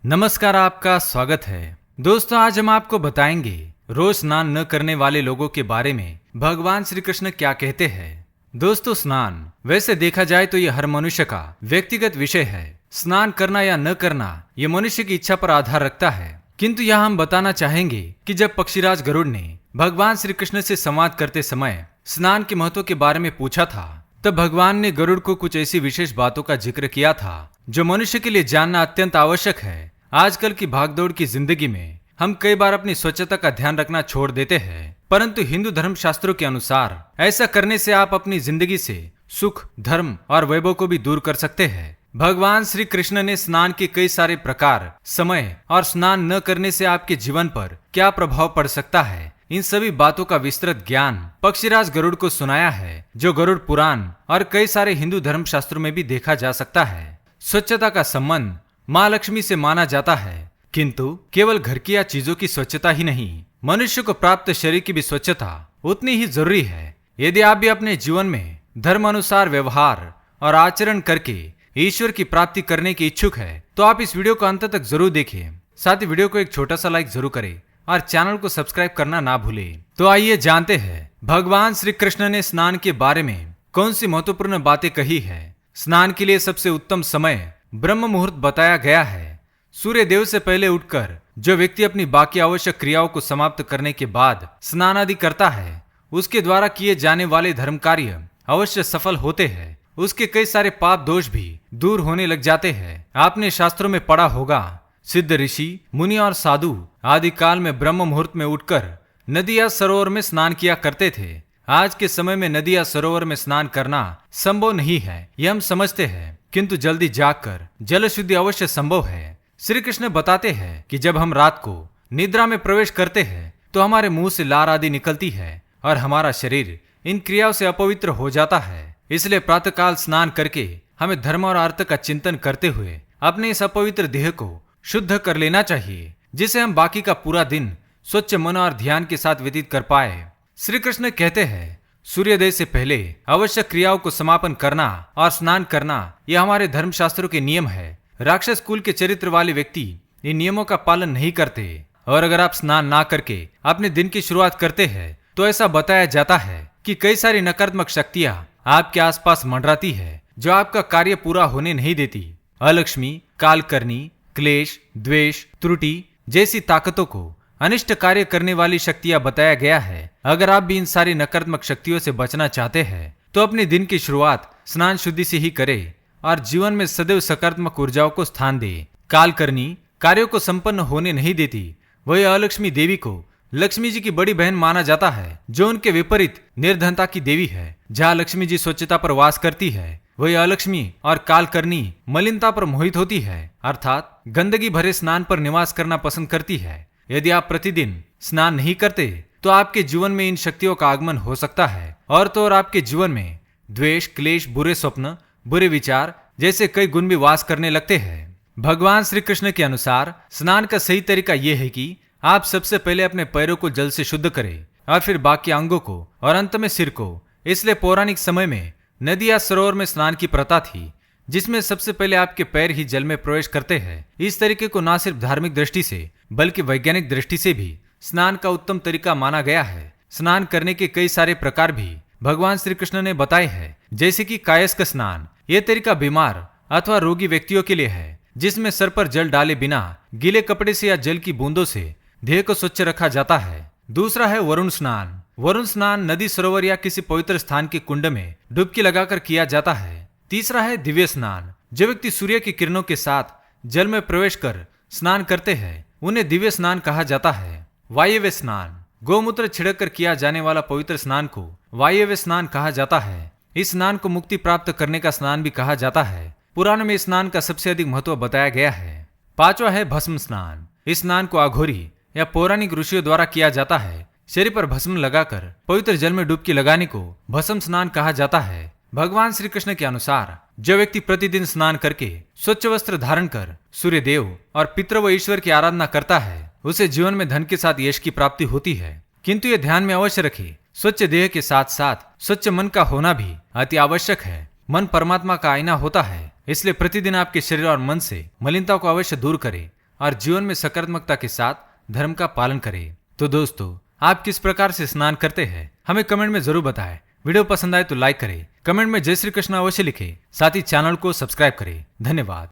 नमस्कार, आपका स्वागत है। दोस्तों, आज हम आपको बताएंगे रोज स्नान न करने वाले लोगों के बारे में भगवान श्री कृष्ण क्या कहते हैं। दोस्तों, स्नान वैसे देखा जाए तो यह हर मनुष्य का व्यक्तिगत विषय है। स्नान करना या न करना यह मनुष्य की इच्छा पर आधार रखता है। किंतु यहाँ हम बताना चाहेंगे कि जब पक्षीराज गरुड़ ने भगवान श्री कृष्ण से संवाद करते समय स्नान के महत्व के बारे में पूछा था, तब भगवान ने गरुड़ को कुछ ऐसी विशेष बातों का जिक्र किया था जो मनुष्य के लिए जानना अत्यंत आवश्यक है। आजकल की भागदौड़ की जिंदगी में हम कई बार अपनी स्वच्छता का ध्यान रखना छोड़ देते हैं, परंतु हिंदू धर्म शास्त्रों के अनुसार ऐसा करने से आप अपनी जिंदगी से सुख, धर्म और वैभव को भी दूर कर सकते हैं। भगवान श्री कृष्ण ने स्नान के कई सारे प्रकार, समय और स्नान न करने से आपके जीवन पर क्या प्रभाव पड़ सकता है, इन सभी बातों का विस्तृत ज्ञान पक्षीराज गरुड़ को सुनाया है, जो गरुड़ पुराण और कई सारे हिंदू धर्म शास्त्रों में भी देखा जा सकता है। स्वच्छता का संबंध माँ लक्ष्मी से माना जाता है, किंतु केवल घर की या चीजों की स्वच्छता ही नहीं, मनुष्य को प्राप्त शरीर की भी स्वच्छता उतनी ही जरूरी है। यदि आप भी अपने जीवन में धर्म अनुसार व्यवहार और आचरण करके ईश्वर की प्राप्ति करने के इच्छुक है, तो आप इस वीडियो को अंत तक जरूर देखिए। साथ ही वीडियो को एक छोटा सा लाइक जरूर करें और चैनल को सब्सक्राइब करना ना भूलें। तो आइए जानते हैं भगवान श्री कृष्ण ने स्नान के बारे में कौन सी महत्वपूर्ण बातें कही है। स्नान के लिए सबसे उत्तम समय ब्रह्म मुहूर्त बताया गया है। सूर्य देव से पहले उठकर जो व्यक्ति अपनी बाकी आवश्यक क्रियाओं को समाप्त करने के बाद स्नान आदि करता है, उसके द्वारा किए जाने वाले धर्म कार्य अवश्य सफल होते हैं। उसके कई सारे पाप दोष भी दूर होने लग जाते हैं। आपने शास्त्रों में पढ़ा होगा, सिद्ध ऋषि, मुनि और साधु आदि काल में ब्रह्म मुहूर्त में उठकर नदी या सरोवर में स्नान किया करते थे। आज के समय में नदी या सरोवर में स्नान करना संभव नहीं है, यह हम समझते हैं, किंतु जल्दी जागकर जल शुद्धि अवश्य संभव है। श्री कृष्ण बताते हैं कि जब हम रात को निद्रा में प्रवेश करते हैं तो हमारे मुंह से लार आदि निकलती है और हमारा शरीर इन क्रियाओं से अपवित्र हो जाता है। इसलिए प्रातःकाल स्नान करके हमें धर्म और अर्थ का चिंतन करते हुए अपने इस अपवित्र देह को शुद्ध कर लेना चाहिए, जिसे हम बाकी का पूरा दिन स्वच्छ मन और ध्यान के साथ व्यतीत कर पाए। श्री कृष्ण कहते हैं, सूर्योदय से पहले आवश्यक क्रियाओं को समापन करना और स्नान करना यह हमारे धर्मशास्त्रों के नियम है। राक्षस कुल के चरित्र वाले व्यक्ति इन नियमों का पालन नहीं करते, और अगर आप स्नान ना करके अपने दिन की शुरुआत करते हैं तो ऐसा बताया जाता है कि कई सारी नकारात्मक शक्तियां आपके आसपास मंडराती है, जो आपका कार्य पूरा होने नहीं देती। अलक्ष्मी, कालकर्णी, क्लेश, द्वेष, त्रुटि जैसी ताकतों को अनिष्ट कार्य करने वाली शक्तियां बताया गया है। अगर आप भी इन सारी नकारात्मक शक्तियों से बचना चाहते हैं तो अपने दिन की शुरुआत स्नान शुद्धि से ही करें और जीवन में सदैव सकारात्मक ऊर्जाओं को स्थान दे। कालकर्णी कार्यों को संपन्न होने नहीं देती। वही अलक्ष्मी देवी को लक्ष्मी जी की बड़ी बहन माना जाता है, जो उनके विपरीत निर्धनता की देवी है। जहाँ लक्ष्मी जी स्वच्छता पर वास करती है, वही अलक्ष्मी और कालकर्णी मलिनता पर मोहित होती है, अर्थात गंदगी भरे स्नान पर निवास करना पसंद करती है। यदि आप प्रतिदिन स्नान नहीं करते तो आपके जीवन में इन शक्तियों का आगमन हो सकता है, और तो और आपके जीवन में द्वेष, क्लेश, बुरे स्वप्न, बुरे विचार जैसे कई गुण भी वास करने लगते हैं। भगवान श्री कृष्ण के अनुसार स्नान का सही तरीका यह है कि आप सबसे पहले अपने पैरों को जल से शुद्ध करें और फिर बाकी अंगों को और अंत में सिर को। इसलिए पौराणिक समय में नदी या सरोवर में स्नान की प्रथा थी, जिसमें सबसे पहले आपके पैर ही जल में प्रवेश करते हैं। इस तरीके को न सिर्फ धार्मिक दृष्टि से बल्कि वैज्ञानिक दृष्टि से भी स्नान का उत्तम तरीका माना गया है। स्नान करने के कई सारे प्रकार भी भगवान श्री कृष्ण ने बताए हैं, जैसे कि कायस्क स्नान। यह तरीका बीमार अथवा रोगी व्यक्तियों के लिए है, जिसमें सर पर जल डाले बिना गीले कपड़े से या जल की बूंदों से देह को स्वच्छ रखा जाता है। दूसरा है वरुण स्नान। वरुण स्नान नदी, सरोवर या किसी पवित्र स्थान के कुंड में डुबकी लगाकर किया जाता है। तीसरा है दिव्य स्नान। जो व्यक्ति सूर्य की किरणों के साथ जल में प्रवेश कर स्नान करते हैं, उन्हें दिव्य स्नान कहा जाता है। वायव्य स्नान। गोमूत्र छिड़क कर किया जाने वाला पवित्र स्नान को वायव्य स्नान कहा जाता है। इस स्नान को मुक्ति प्राप्त करने का स्नान भी कहा जाता है। पुराण में स्नान का सबसे अधिक महत्व बताया गया है। पांचवा है भस्म स्नान। इस स्नान को अघोरी या पौराणिक ऋषियों द्वारा किया जाता है। शरीर पर भस्म लगाकर पवित्र जल में डुबकी लगाने को भस्म स्नान कहा जाता है। भगवान श्री कृष्ण के अनुसार जो व्यक्ति प्रतिदिन स्नान करके स्वच्छ वस्त्र धारण कर सूर्य देव और पितृ व ईश्वर की आराधना करता है, उसे जीवन में धन के साथ यश की प्राप्ति होती है। किंतु ये ध्यान में अवश्य रखे, स्वच्छ देह के साथ साथ स्वच्छ मन का होना भी अति आवश्यक है। मन परमात्मा का आईना होता है, इसलिए प्रतिदिन आपके शरीर और मन से मलिनता को अवश्य दूर करें और जीवन में सकारात्मकता के साथ धर्म का पालन करें। तो दोस्तों, आप किस प्रकार से स्नान करते हैं हमें कमेंट में जरूर बताएं। वीडियो पसंद आए तो लाइक करें, कमेंट में जय श्री कृष्ण अवश्य लिखें, साथ ही चैनल को सब्सक्राइब करें। धन्यवाद।